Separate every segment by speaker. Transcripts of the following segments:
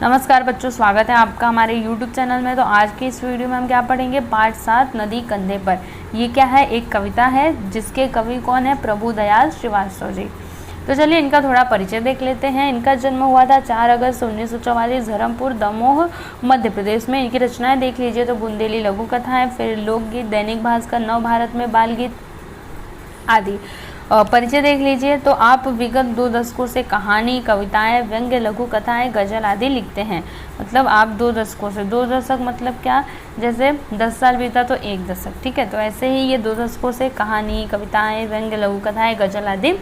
Speaker 1: नमस्कार बच्चों, स्वागत है आपका हमारे YouTube चैनल में। तो आज की इस वीडियो में हम क्या पढ़ेंगे, पाठ 7 नदी कंधे पर। ये क्या है, एक कविता है जिसके कवि कौन है, प्रभुदयाल श्रीवास्तव जी। तो चलिए इनका थोड़ा परिचय देख लेते हैं। इनका जन्म हुआ था 4 अगस्त 1944 धर्मपुर दमोह मध्य प्रदेश में। इनकी रचनाएं देख लीजिए तो बुंदेली लघु कथाएं, फिर लोकगीत, दैनिक भास्कर, नव भारत में बाल गीत आदि। परिचय देख लीजिए तो आप विगत 2 दशकों से कहानी, कविताएं, व्यंग्य, लघु कथाएं, गजल आदि लिखते हैं। मतलब आप 2 दशकों से, 2 दशक मतलब क्या, जैसे 10 साल बीता तो 1 दशक, ठीक है। तो ऐसे ही ये 2 दशकों से कहानी, कविताएं, व्यंग्य, लघु कथाएं, गजल आदि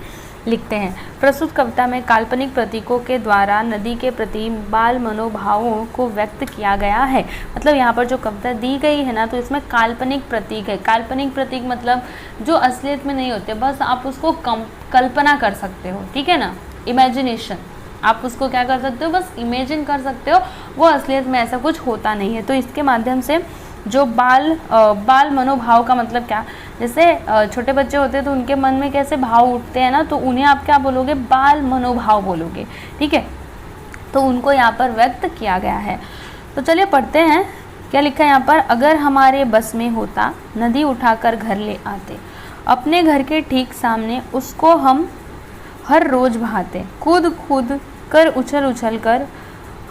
Speaker 1: लिखते हैं। प्रस्तुत कविता में काल्पनिक प्रतीकों के द्वारा नदी के प्रति बाल मनोभावों को व्यक्त किया गया है। मतलब यहाँ पर जो कविता दी गई है ना, तो इसमें काल्पनिक प्रतीक है। काल्पनिक प्रतीक मतलब जो असलियत में नहीं होते, बस आप उसको कल्पना कर सकते हो, ठीक है ना, इमेजिनेशन। आप उसको क्या कर सकते हो, बस इमेजिन कर सकते हो, वो असलियत में ऐसा कुछ होता नहीं है। तो इसके माध्यम से जो बाल मनोभाव का मतलब क्या, जैसे छोटे बच्चे होते हैं तो उनके मन में कैसे भाव उठते हैं ना, तो उन्हें आप क्या बोलोगे, बाल मनोभाव बोलोगे, ठीक है। तो उनको यहाँ पर व्यक्त किया गया है। तो चलिए पढ़ते हैं क्या लिखा है यहाँ पर। अगर हमारे बस में होता नदी उठाकर घर ले आते, अपने घर के ठीक सामने उसको हम हर रोज बहाते, कूद कूद कर उछल उछल कर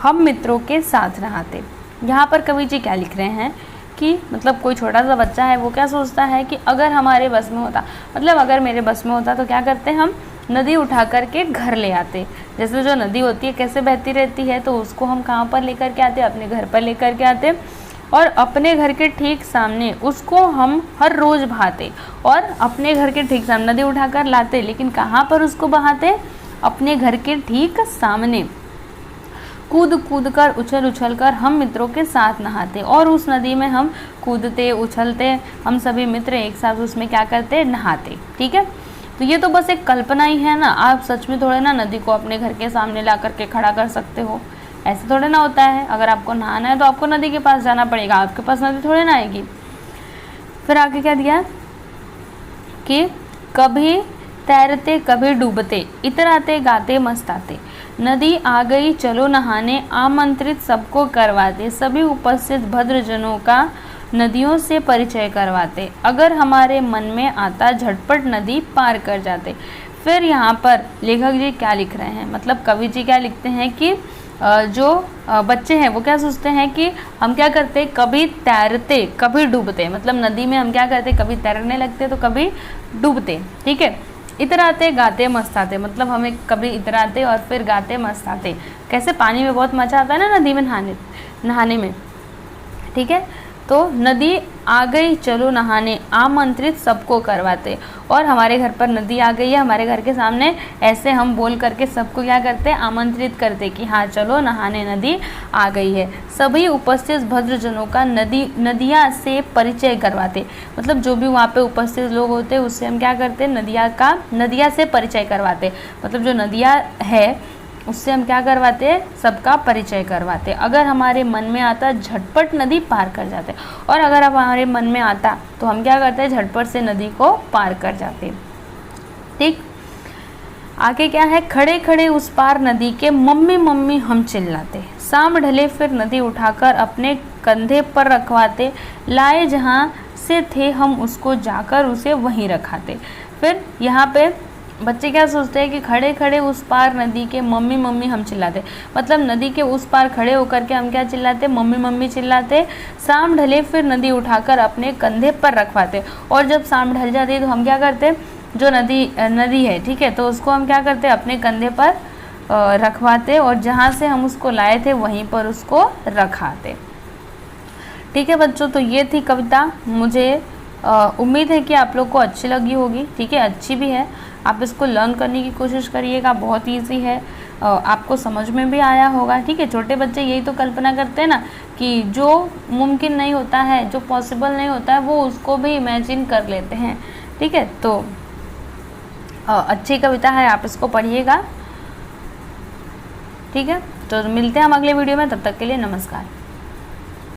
Speaker 1: हम मित्रों के साथ नहाते। यहाँ पर कवि जी क्या लिख रहे हैं कि मतलब कोई छोटा सा बच्चा है, वो क्या सोचता है कि अगर हमारे बस में होता, मतलब अगर मेरे बस में होता तो क्या करते, हम नदी उठा कर के घर ले आते। जैसे जो नदी होती है कैसे बहती रहती है, तो उसको हम कहाँ पर लेकर के आते, अपने घर पर लेकर के आते, और अपने घर के ठीक सामने उसको हम हर रोज़ बहाते। और अपने घर के ठीक सामने नदी उठाकर लाते, लेकिन कहाँ पर उसको बहाते, अपने घर के ठीक सामने। कूद कूद कर उछल उछल कर हम मित्रों के साथ नहाते, और उस नदी में हम कूदते उछलते, हम सभी मित्र एक साथ उसमें क्या करते, नहाते, ठीक है। तो ये तो बस एक कल्पना ही है ना, आप सच में थोड़े ना नदी को अपने घर के सामने ला करके खड़ा कर सकते हो, ऐसे थोड़े ना होता है। अगर आपको नहाना है तो आपको नदी के पास जाना पड़ेगा, आपके पास नदी थोड़े ना आएगी। फिर आगे क्या दिया कि कभी तैरते कभी डूबते, इतराते गाते मस्ताते, नदी आ गई चलो नहाने, आमंत्रित सबको करवाते, सभी उपस्थित भद्रजनों का नदियों से परिचय करवाते, अगर हमारे मन में आता झटपट नदी पार कर जाते। फिर यहाँ पर लेखक जी क्या लिख रहे हैं, मतलब कवि जी क्या लिखते हैं कि जो बच्चे हैं वो क्या सोचते हैं कि हम क्या करते, कभी तैरते कभी डूबते, मतलब नदी में हम क्या करते, कभी तैरने लगते तो कभी डूबते, ठीक है। इतराते गाते मस्ताते, मतलब हमें कभी इतराते और फिर गाते मस्ताते। कैसे पानी में बहुत मज़ा आता है ना नदी में नहाने में, ठीक है। तो नदी आ गई चलो नहाने, आमंत्रित सबको करवाते, और हमारे घर पर नदी आ गई है, हमारे घर के सामने, ऐसे हम बोल करके सबको क्या करते, आमंत्रित करते कि हाँ चलो नहाने, नदी आ गई है। सभी उपस्थित भद्रजनों का नदिया से परिचय करवाते, मतलब जो भी वहाँ पे उपस्थित लोग होते हैं उससे हम क्या करते, नदिया से परिचय करवाते, मतलब जो नदिया है उससे हम क्या करवाते, सबका परिचय करवाते। अगर हमारे मन में आता झटपट नदी पार कर जाते, और अगर अब हमारे मन में आता तो हम क्या करते हैं, झटपट से नदी को पार कर जाते, ठीक। आगे क्या है, खड़े खड़े उस पार नदी के मम्मी मम्मी हम चिल्लाते, शाम ढले फिर नदी उठाकर अपने कंधे पर रखवाते, लाए जहाँ से थे हम उसको जाकर उसे वहीं रखाते। फिर यहाँ पे बच्चे क्या सोचते हैं कि खड़े खड़े उस पार नदी के मम्मी मम्मी हम चिल्लाते, मतलब नदी के उस पार खड़े होकर के हम क्या चिल्लाते, मम्मी मम्मी चिल्लाते। शाम ढले फिर नदी उठाकर अपने कंधे पर रखवाते, और जब शाम ढल जाती तो हम क्या करते, जो नदी है, ठीक है, तो उसको हम क्या करते, अपने कंधे पर रखवाते, और जहाँ से हम उसको लाए थे वहीं पर उसको रखाते, ठीक है बच्चों। तो ये थी कविता। मुझे उम्मीद है कि आप लोग को अच्छी लगी होगी, ठीक है, अच्छी भी है। आप इसको लर्न करने की कोशिश करिएगा, बहुत इजी है, आपको समझ में भी आया होगा, ठीक है। छोटे बच्चे यही तो कल्पना करते हैं ना कि जो मुमकिन नहीं होता है, जो पॉसिबल नहीं होता है, वो उसको भी इमेजिन कर लेते हैं, ठीक है। तो अच्छी कविता है, आप इसको पढ़िएगा, ठीक है। तो मिलते हैं हम अगले वीडियो में, तब तक के लिए नमस्कार।